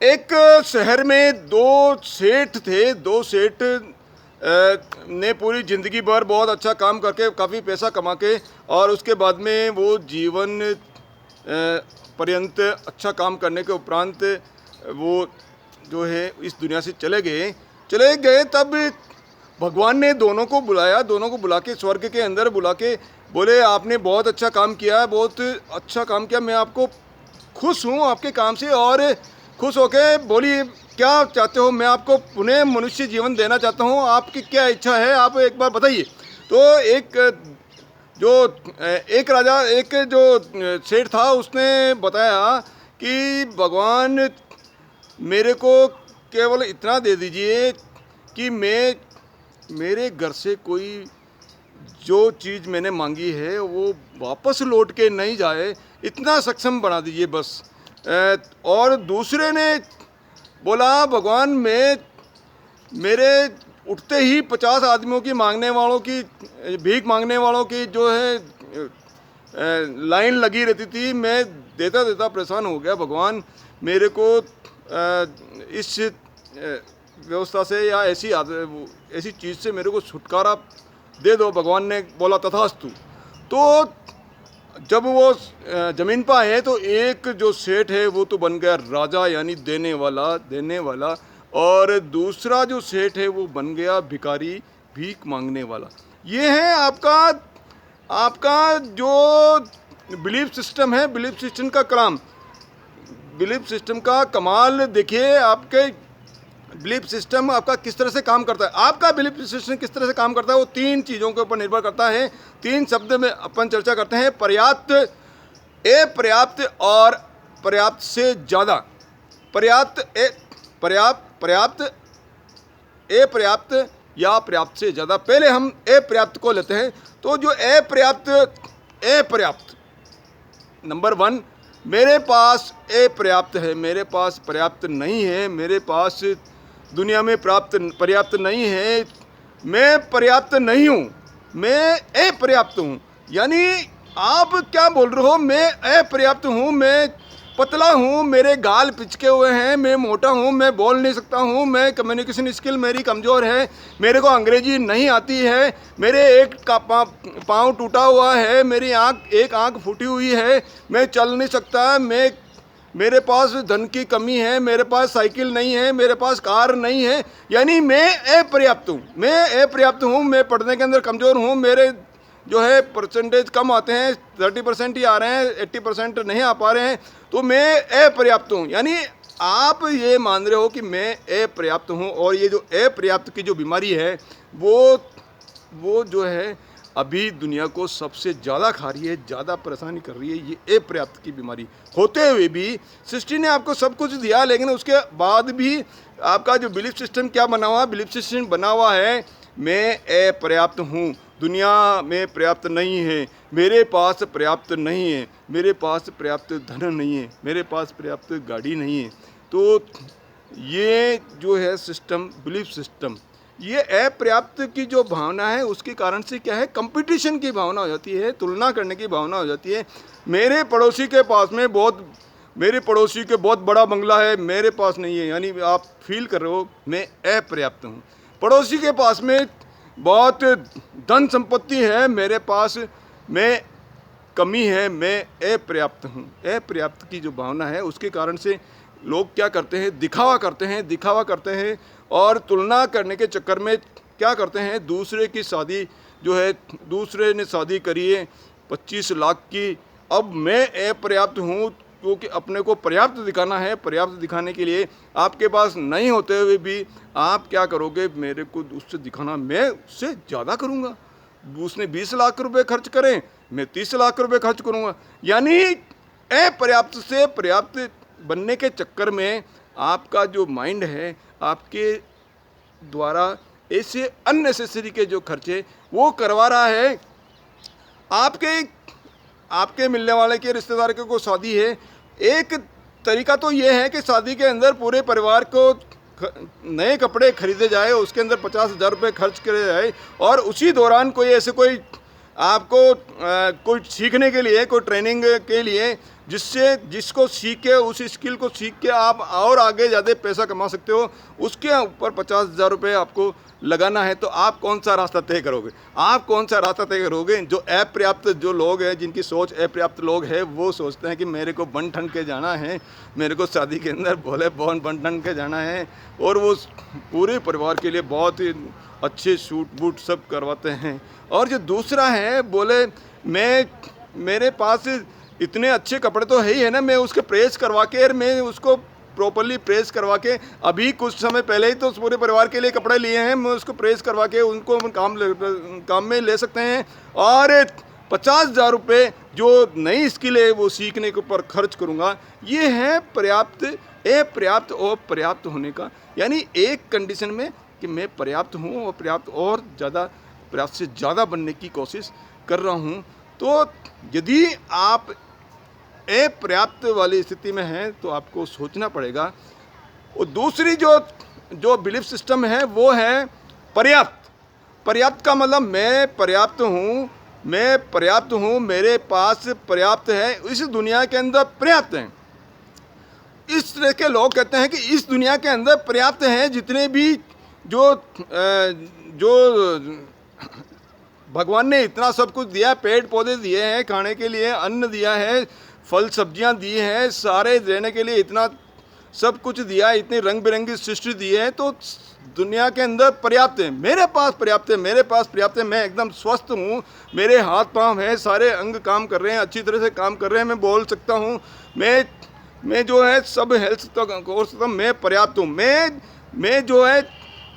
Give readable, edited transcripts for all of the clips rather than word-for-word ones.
एक शहर में दो सेठ थे। दो सेठ ने पूरी ज़िंदगी भर बहुत अच्छा काम करके काफ़ी पैसा कमा के और उसके बाद में वो जीवन पर्यंत अच्छा काम करने के उपरांत वो जो है इस दुनिया से चले गए। तब भगवान ने दोनों को बुलाया, दोनों को बुला के स्वर्ग के अंदर बुला के बोले आपने बहुत अच्छा काम किया है, बहुत अच्छा काम किया, मैं आपको खुश हूँ आपके काम से। और खुश होके बोलिए क्या चाहते हो, मैं आपको पुनः मनुष्य जीवन देना चाहता हूँ, आपकी क्या इच्छा है आप एक बार बताइए। तो एक राजा, एक जो सेठ था, उसने बताया कि भगवान मेरे को केवल इतना दे दीजिए कि मेरे घर से कोई जो चीज़ मैंने मांगी है वो वापस लौट के नहीं जाए, इतना सक्षम बना दीजिए बस। और दूसरे ने बोला भगवान मेरे उठते ही 50 आदमियों की भीख मांगने वालों की जो है लाइन लगी रहती थी, मैं देता देता परेशान हो गया। भगवान मेरे को इस व्यवस्था से या ऐसी चीज़ से मेरे को छुटकारा दे दो। भगवान ने बोला तथास्तु। तो जब वो ज़मीन पर आए तो एक जो सेठ है वो तो बन गया राजा, यानी देने वाला, और दूसरा जो सेठ है वो बन गया भिखारी, भीख मांगने वाला। ये है आपका जो बिलीफ सिस्टम है, बिलीफ सिस्टम का कलाम, बिलीफ सिस्टम का कमाल। देखिए आपके बिलीफ सिस्टम आपका किस तरह से काम करता है। आपका बिलीफ सिस्टम किस तरह से काम करता है वो 3 चीज़ों के ऊपर निर्भर करता है। 3 शब्द में अपन चर्चा करते हैं, पर्याप्त, अपर्याप्त और पर्याप्त से ज़्यादा। अपर्याप्त या पर्याप्त से ज़्यादा। पहले हम अपर्याप्त को लेते हैं। तो जो अपर्याप्त नंबर 1, मेरे पास अपर्याप्त है, मेरे पास पर्याप्त नहीं है, मेरे पास दुनिया में पर्याप्त नहीं है, मैं पर्याप्त नहीं हूँ, मैं अपर्याप्त हूँ। यानी आप क्या बोल रहे हो, मैं अपर्याप्त हूँ, मैं पतला हूँ, मेरे गाल पिचके हुए हैं, मैं मोटा हूँ, मैं बोल नहीं सकता हूँ, मैं कम्युनिकेशन स्किल मेरी कमज़ोर है, मेरे को अंग्रेजी नहीं आती है, मेरे एक का पाँव टूटा हुआ है, मेरी एक आँख फूटी हुई है, मैं चल नहीं सकता, मेरे पास धन की कमी है, मेरे पास साइकिल नहीं है, मेरे पास कार नहीं है, यानी मैं अपर्याप्त हूँ, मैं पढ़ने के अंदर कमज़ोर हूँ, मेरे जो है परसेंटेज कम आते हैं, 30% ही आ रहे हैं, 80% नहीं आ पा रहे हैं, तो मैं अपर्याप्त हूँ। यानी आप ये मान रहे हो कि मैं अपर्याप्त हूँ। और ये जो अपर्याप्त की जो बीमारी है वो जो है अभी दुनिया को सबसे ज़्यादा खा रही है, ज़्यादा परेशानी कर रही है, ये अपर्याप्त की बीमारी होते हुए भी सृष्टि ने आपको सब कुछ दिया, लेकिन उसके बाद भी आपका जो बिलीफ सिस्टम क्या बना हुआ, बिलीफ सिस्टम बना हुआ है मैं अपर्याप्त हूँ, दुनिया में पर्याप्त नहीं है, मेरे पास पर्याप्त नहीं है, मेरे पास पर्याप्त धन नहीं है, मेरे पास पर्याप्त गाड़ी नहीं है। तो ये जो है सिस्टम, बिलीफ सिस्टम, ये अपर्याप्त की जो भावना है उसके कारण से क्या है, कंपटीशन की भावना हो जाती है, तुलना करने की भावना हो जाती है। मेरे पड़ोसी के बहुत बड़ा बंगला है, मेरे पास नहीं है, यानी आप फील कर रहे हो मैं अपर्याप्त हूँ। पड़ोसी के पास में बहुत धन संपत्ति है, मेरे पास में कमी है, मैं अपर्याप्त हूँ। अपर्याप्त की जो भावना है उसके कारण से लोग क्या करते हैं, दिखावा करते हैं और तुलना करने के चक्कर में क्या करते हैं, दूसरे की शादी जो है, दूसरे ने शादी करी है 25 लाख की, अब मैं अपर्याप्त हूँ क्योंकि अपने को पर्याप्त दिखाना है। पर्याप्त दिखाने के लिए आपके पास नहीं होते हुए भी आप क्या करोगे, मेरे को उससे दिखाना, मैं उससे ज़्यादा करूँगा, उसने 20 लाख रुपए खर्च करें, मैं 30 लाख रुपए खर्च करूँगा। यानी अपर्याप्त से पर्याप्त बनने के चक्कर में आपका जो माइंड है आपके द्वारा ऐसे अननेसेसरी के जो खर्चे वो करवा रहा है। आपके मिलने वाले के रिश्तेदार के को शादी है, एक तरीका तो ये है कि शादी के अंदर पूरे परिवार को नए कपड़े खरीदे जाए, उसके अंदर 50,000 रुपये खर्च करे जाए और उसी दौरान कोई ऐसे कोई आपको कोई सीखने के लिए, कोई ट्रेनिंग के लिए जिससे जिसको सीख के, उस स्किल को सीख के आप और आगे ज़्यादा पैसा कमा सकते हो, उसके ऊपर 50,000 रुपये आपको लगाना है, तो आप कौन सा रास्ता तय करोगे? आप कौन सा रास्ता तय करोगे? जो अपर्याप्त जो लोग हैं, जिनकी सोच अपर्याप्त लोग हैं, वो सोचते हैं कि मेरे को बन ठन के जाना है, मेरे को शादी के अंदर बोले बन ठन के जाना है, और वो पूरे परिवार के लिए बहुत ही अच्छे सूट बूट सब करवाते हैं। और जो दूसरा है, बोले मेरे पास इतने अच्छे कपड़े तो है ही है ना, मैं उसके प्रेस करवा के, और मैं उसको प्रॉपरली प्रेस करवा के, अभी कुछ समय पहले ही तो पूरे परिवार के लिए कपड़े लिए हैं, मैं उसको प्रेस करवा के उनको काम में ले सकते हैं, और 50,000 रुपये जो नई स्किल है वो सीखने के ऊपर खर्च करूँगा। ये है पर्याप्त, अपर्याप्त और पर्याप्त होने का, यानी एक कंडीशन में कि मैं पर्याप्त हूँ और पर्याप्त और ज़्यादा, पर्याप्त से ज़्यादा बनने की कोशिश कर रहा हूँ। तो यदि आप अपर्याप्त वाली स्थिति में हैं तो आपको सोचना पड़ेगा। और दूसरी जो बिलीफ सिस्टम है वो है पर्याप्त। पर्याप्त का मतलब मैं पर्याप्त हूँ, मेरे पास पर्याप्त है, इस दुनिया के अंदर पर्याप्त हैं। इस तरह के लोग कहते हैं कि इस दुनिया के अंदर पर्याप्त हैं, जितने भी जो भगवान ने इतना सब कुछ दिया, पेड़ पौधे दिए हैं खाने के लिए, अन्न दिया है, फल सब्जियां दी हैं, सारे रहने के लिए इतना सब कुछ दिया, इतनी रंग बिरंगी सृष्टि दी है, तो दुनिया के अंदर पर्याप्त है। मेरे पास पर्याप्त है, मेरे पास पर्याप्त है, मैं एकदम स्वस्थ हूँ, मेरे हाथ पाँव हैं, सारे अंग काम कर रहे हैं, अच्छी तरह से काम कर रहे हैं, मैं बोल सकता हूँ, मैं जो है सब हेल्थ कोर्स, मैं पर्याप्त हूँ। मैं जो है,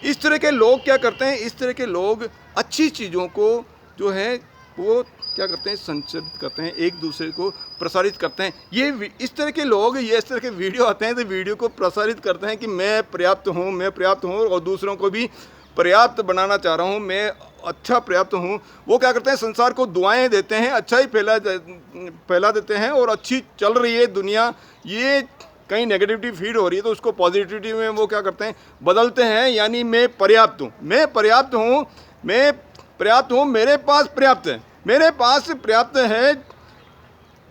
इस तरह के लोग क्या करते हैं, इस तरह के लोग अच्छी चीज़ों को जो है वो क्या करते हैं, संचारित करते हैं, एक दूसरे को प्रसारित करते हैं। ये इस तरह के लोग, ये इस तरह के वीडियो आते हैं तो वीडियो को प्रसारित करते हैं कि मैं पर्याप्त हूँ, मैं पर्याप्त हूँ, और दूसरों को भी पर्याप्त बनाना चाह रहा हूँ, मैं अच्छा पर्याप्त हूँ। वो क्या करते हैं, संसार को दुआएं देते हैं, अच्छा ही फैला देते हैं, और अच्छी चल रही है दुनिया, ये कहीं नेगेटिविटी फीड हो रही है तो उसको पॉजिटिविटी में वो क्या करते हैं, बदलते हैं। यानी मैं पर्याप्त हूँ, मैं पर्याप्त हूँ, मैं पर्याप्त हूँ, मेरे पास पर्याप्त है, मेरे पास पर्याप्त है,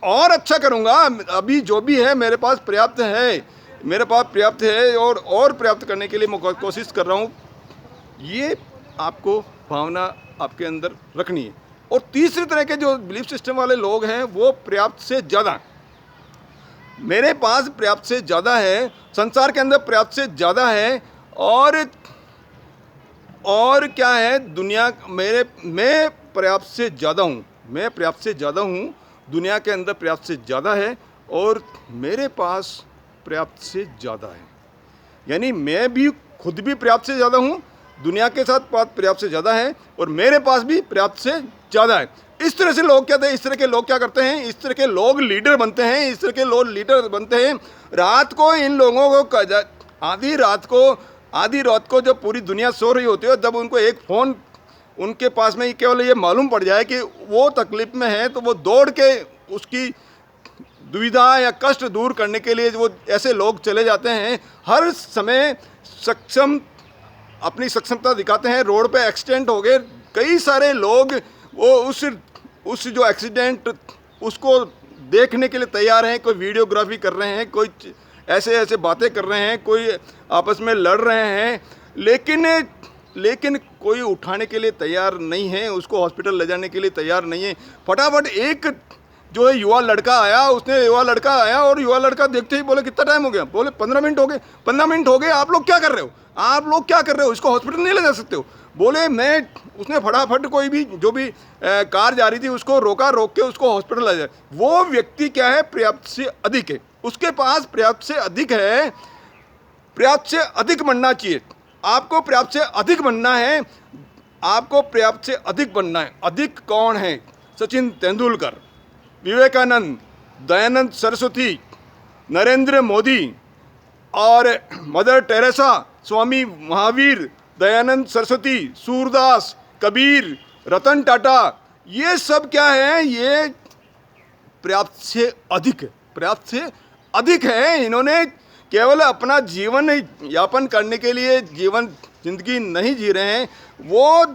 और अच्छा करूँगा, अभी जो भी है मेरे पास पर्याप्त है, मेरे पास पर्याप्त है, और पर्याप्त करने के लिए मैं कोशिश कर रहा हूँ। ये आपको भावना आपके अंदर रखनी है। और तीसरी तरह के जो बिलीफ सिस्टम वाले लोग हैं वो पर्याप्त से ज़्यादा, मेरे पास पर्याप्त से ज़्यादा है, संसार के अंदर पर्याप्त से ज़्यादा है, और क्या है, दुनिया मैं पर्याप्त से ज़्यादा हूँ, मैं पर्याप्त से ज़्यादा हूँ, दुनिया के अंदर पर्याप्त से ज़्यादा है, और मेरे पास पर्याप्त से ज़्यादा है। यानी मैं भी खुद भी पर्याप्त से ज़्यादा हूँ, दुनिया के साथ पर्याप्त से ज़्यादा है, और मेरे पास भी पर्याप्त से ज़्यादा है। इस तरह से लोग क्या, इस तरह के लोग क्या करते हैं, इस तरह के लोग लीडर बनते हैं, इस तरह के लोग लीडर बनते हैं। रात को इन लोगों को आधी रात को जब पूरी दुनिया सो रही होती है, जब उनको एक फ़ोन उनके पास में केवल ये मालूम पड़ जाए कि वो तकलीफ़ में है, तो वो दौड़ के उसकी दुविधा या कष्ट दूर करने के लिए वो ऐसे लोग चले जाते हैं। हर समय अपनी सक्षमता दिखाते हैं। रोड पे एक्सीडेंट हो गए, कई सारे लोग वो उस जो एक्सीडेंट उसको देखने के लिए तैयार हैं, कोई वीडियोग्राफी कर रहे हैं, कोई ऐसे बातें कर रहे हैं, कोई आपस में लड़ रहे हैं, लेकिन कोई उठाने के लिए तैयार नहीं है, उसको हॉस्पिटल ले जाने के लिए तैयार नहीं है। फटाफट एक जो है युवा लड़का आया और युवा लड़का देखते ही बोले कितना टाइम हो गया, बोले 15 मिनट हो गए। 15 मिनट हो गए, आप लोग क्या कर रहे हो, इसको हॉस्पिटल नहीं ले जा सकते हो? बोले उसने फटाफट कोई भी जो भी कार जा रही थी उसको रोक के उसको हॉस्पिटल ले जाए। वो व्यक्ति क्या है, पर्याप्त से अधिक है, उसके पास पर्याप्त से अधिक है, पर्याप्त से अधिक बनना चाहिए। आपको पर्याप्त से अधिक बनना है, आपको पर्याप्त से अधिक बनना है। अधिक कौन है? सचिन तेंदुलकर, विवेकानंद, दयानंद सरस्वती, नरेंद्र मोदी और मदर टेरेसा, स्वामी महावीर, दयानंद सरस्वती, सूरदास, कबीर, रतन टाटा, ये सब क्या है, ये पर्याप्त से अधिक है, पर्याप्त से अधिक है। इन्होंने केवल अपना जीवन यापन करने के लिए जिंदगी नहीं जी रहे हैं, वो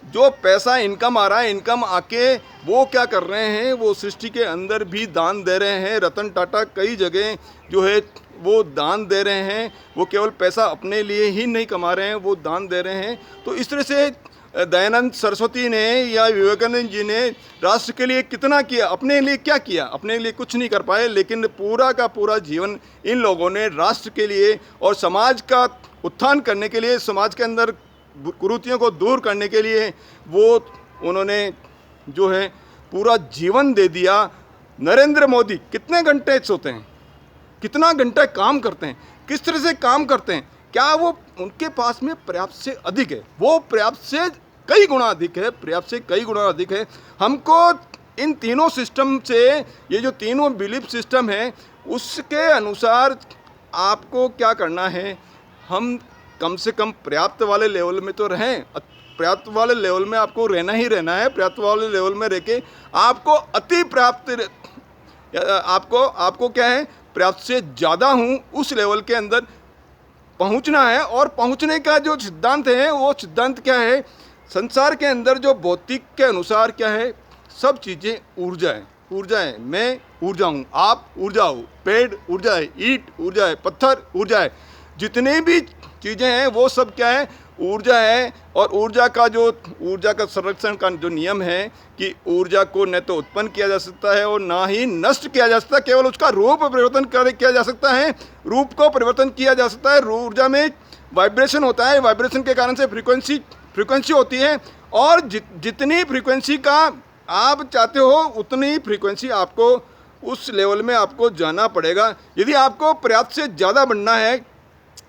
जो पैसा इनकम आ रहा है, इनकम आके वो क्या कर रहे हैं, वो सृष्टि के अंदर भी दान दे रहे हैं। रतन टाटा कई जगह जो है वो दान दे रहे हैं, वो केवल पैसा अपने लिए ही नहीं कमा रहे हैं, वो दान दे रहे हैं। तो इस तरह से दयानंद सरस्वती ने या विवेकानंद जी ने राष्ट्र के लिए कितना किया, अपने लिए क्या किया? अपने लिए कुछ नहीं कर पाए, लेकिन पूरा का पूरा जीवन इन लोगों ने राष्ट्र के लिए और समाज का उत्थान करने के लिए, समाज के अंदर कुरीतियों को दूर करने के लिए वो उन्होंने जो है पूरा जीवन दे दिया। नरेंद्र मोदी कितने घंटे सोते हैं, कितना घंटा काम करते हैं, किस तरह से काम करते हैं? क्या वो उनके पास में पर्याप्त से अधिक है? वो पर्याप्त से कई गुना अधिक है, पर्याप्त से कई गुना अधिक है। हमको इन तीनों सिस्टम से, ये जो तीनों बिलीफ सिस्टम है, उसके अनुसार आपको क्या करना है? हम कम से कम पर्याप्त वाले लेवल में तो रहें। पर्याप्त वाले लेवल में आपको रहना ही रहना है। पर्याप्त वाले लेवल में रह के आपको अति पर्याप्त, आपको क्या है, पर्याप्त से ज़्यादा हूँ उस लेवल के अंदर पहुँचना है। और पहुँचने का जो सिद्धांत है, वो सिद्धांत क्या है? संसार के अंदर जो भौतिक के अनुसार क्या है, सब चीज़ें ऊर्जा है। ऊर्जा है, मैं ऊर्जा हूँ, आप ऊर्जा हो, पेड़ ऊर्जा है, ईंट ऊर्जा है, पत्थर ऊर्जा है, जितनी भी चीज़ें हैं वो सब क्या है, ऊर्जा है। और ऊर्जा का संरक्षण का जो नियम है कि ऊर्जा को न तो उत्पन्न किया जा सकता है और ना ही नष्ट किया जा सकता, केवल उसका रूप परिवर्तन किया जा सकता है। रूप को परिवर्तन किया जा सकता है। ऊर्जा में वाइब्रेशन होता है, वाइब्रेशन के कारण से फ्रीक्वेंसी होती है, और जितनी फ्रीक्वेंसी का आप चाहते हो उतनी फ्रीक्वेंसी आपको उस लेवल में आपको जाना पड़ेगा। यदि आपको पर्याप्त से ज़्यादा बनना है,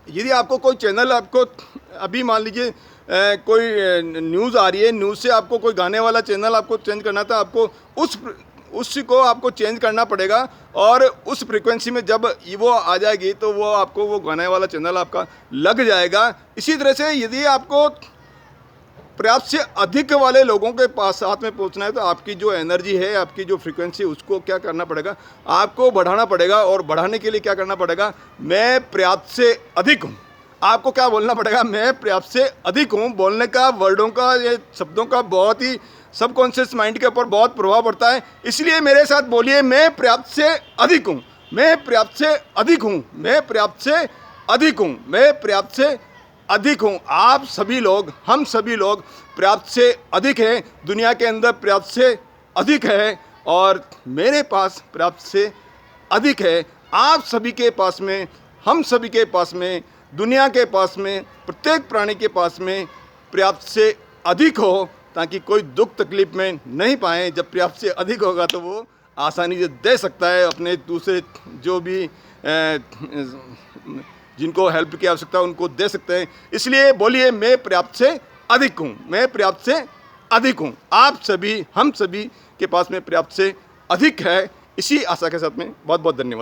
यदि आपको कोई चैनल, आपको अभी मान लीजिए कोई न्यूज़ आ रही है, न्यूज़ से आपको कोई गाने वाला चैनल आपको चेंज करना था, आपको उसको आपको चेंज करना पड़ेगा। और उस फ्रीक्वेंसी में जब वो आ जाएगी तो वो आपको वो गाने वाला चैनल आपका लग जाएगा। इसी तरह से यदि आपको पर्याप्त से अधिक वाले लोगों के पास साथ में पहुंचना है, तो आपकी जो एनर्जी है, आपकी जो फ्रीक्वेंसी, उसको क्या करना पड़ेगा? आपको बढ़ाना पड़ेगा। और बढ़ाने के लिए क्या करना पड़ेगा? मैं पर्याप्त से अधिक हूँ। आपको क्या बोलना पड़ेगा? मैं पर्याप्त से अधिक हूँ। बोलने का, वर्डों का, ये शब्दों का बहुत ही सबकॉन्शियस माइंड के ऊपर बहुत प्रभाव पड़ता है। इसलिए मेरे साथ बोलिए, मैं पर्याप्त से अधिक हूँ, मैं पर्याप्त से अधिक हूँ, मैं पर्याप्त से अधिक हूँ, मैं पर्याप्त से अधिक हूँ। आप सभी लोग, हम सभी लोग पर्याप्त से अधिक हैं। दुनिया के अंदर पर्याप्त से अधिक है और मेरे पास पर्याप्त से अधिक है। आप सभी के पास में, हम सभी के पास में, दुनिया के पास में, प्रत्येक प्राणी के पास में पर्याप्त से अधिक हो, ताकि कोई दुख तकलीफ में नहीं पाए। जब पर्याप्त से अधिक होगा तो वो आसानी से दे सकता है अपने दूसरे जो भी जिनको हेल्प की आवश्यकता है उनको दे सकते हैं। इसलिए बोलिए, मैं पर्याप्त से अधिक हूँ, मैं पर्याप्त से अधिक हूँ। आप सभी, हम सभी के पास में पर्याप्त से अधिक है। इसी आशा के साथ में बहुत बहुत धन्यवाद।